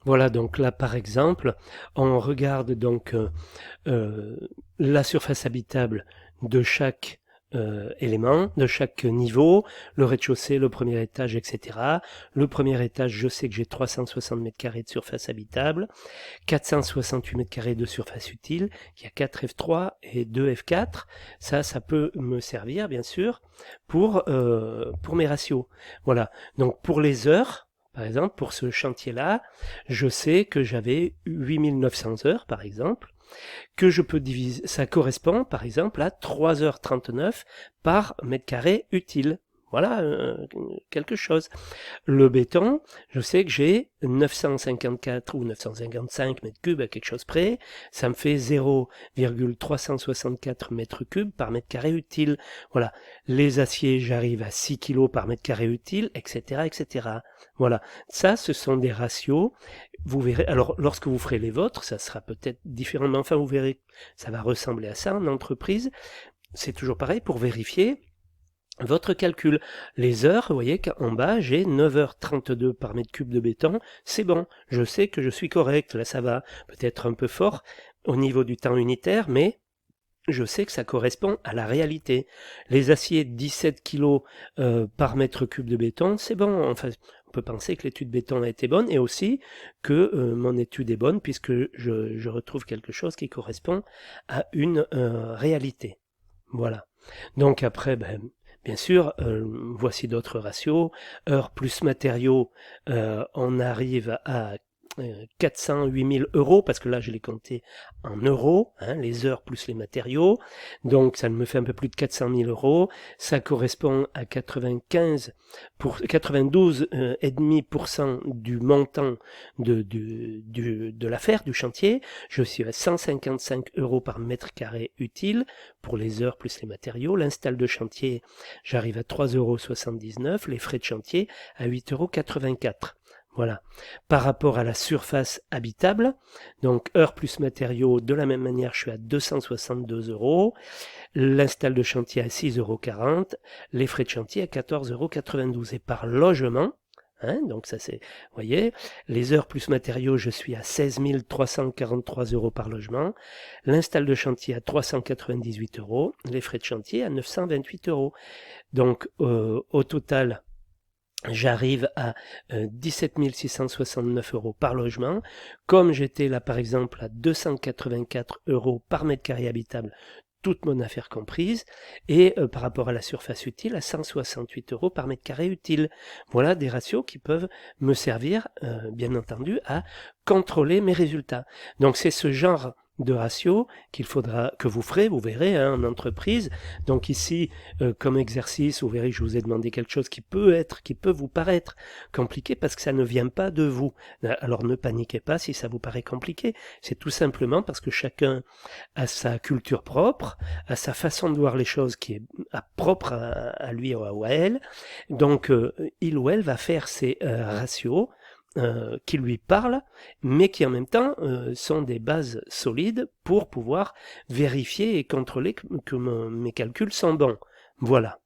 Voilà, donc là, par exemple, on regarde donc la surface habitable de chaque élément, de chaque niveau, le rez-de-chaussée, le premier étage, etc. Le premier étage, je sais que j'ai 360 mètres carrés de surface habitable, 468 mètres carrés de surface utile, il y a 4 F3 et 2 F4. Ça peut me servir, bien sûr, pour mes ratios. Voilà, donc pour les heures, par exemple, pour ce chantier-là, je sais que j'avais 8900 heures, par exemple, que je peux diviser, ça correspond par exemple à 3h39 par mètre carré utile. Voilà quelque chose. Le béton, je sais que j'ai 954 ou 955 mètres cubes à quelque chose près. Ça me fait 0,364 mètres cubes par mètre carré utile. Voilà. Les aciers, j'arrive à 6 kg par mètre carré utile, etc., etc. Voilà. Ça, ce sont des ratios. Vous verrez. Alors, lorsque vous ferez les vôtres, ça sera peut-être différent, mais enfin, vous verrez, ça va ressembler à ça en entreprise. C'est toujours pareil pour vérifier votre calcul. Les heures, vous voyez qu'en bas, j'ai 9h32 par mètre cube de béton. C'est bon, je sais que je suis correct. Là, ça va peut-être un peu fort au niveau du temps unitaire, mais je sais que ça correspond à la réalité. Les aciers, 17 kg par mètre cube de béton, c'est bon. Enfin, on peut penser que l'étude béton a été bonne et aussi que mon étude est bonne puisque je retrouve quelque chose qui correspond à une réalité. Voilà. Donc après, bien sûr, voici d'autres ratios. Heures plus matériaux, on arrive à 408 000 euros, parce que là je l'ai compté en euros, hein, les heures plus les matériaux, donc ça me fait un peu plus de 400 000 euros, ça correspond à 92,5% du montant de l'affaire, du chantier. Je suis à 155 euros par mètre carré utile pour les heures plus les matériaux. L'install de chantier, j'arrive à 3,79 euros, les frais de chantier à 8,84 euros. Voilà. Par rapport à la surface habitable, donc heures plus matériaux, de la même manière, je suis à 262 euros. L'install de chantier à 6,40 euros. Les frais de chantier à 14,92 euros. Et par logement, hein, donc ça c'est, vous voyez, les heures plus matériaux, je suis à 16 343 euros par logement. L'install de chantier à 398 euros. Les frais de chantier à 928 euros. Donc au total, j'arrive à 17 669 euros par logement. Comme j'étais là par exemple à 284 euros par mètre carré habitable, toute mon affaire comprise, et par rapport à la surface utile, à 168 euros par mètre carré utile. Voilà des ratios qui peuvent me servir, bien entendu, à contrôler mes résultats. Donc c'est ce genre de ratio que vous ferez, vous verrez, hein, en entreprise. Donc ici, comme exercice, vous verrez que je vous ai demandé quelque chose qui peut vous paraître compliqué parce que ça ne vient pas de vous. Alors ne paniquez pas si ça vous paraît compliqué. C'est tout simplement parce que chacun a sa culture propre, a sa façon de voir les choses qui est propre à lui ou à elle. Donc il ou elle va faire ses ratios qui lui parlent, mais qui en même temps sont des bases solides pour pouvoir vérifier et contrôler que mes calculs sont bons. Voilà.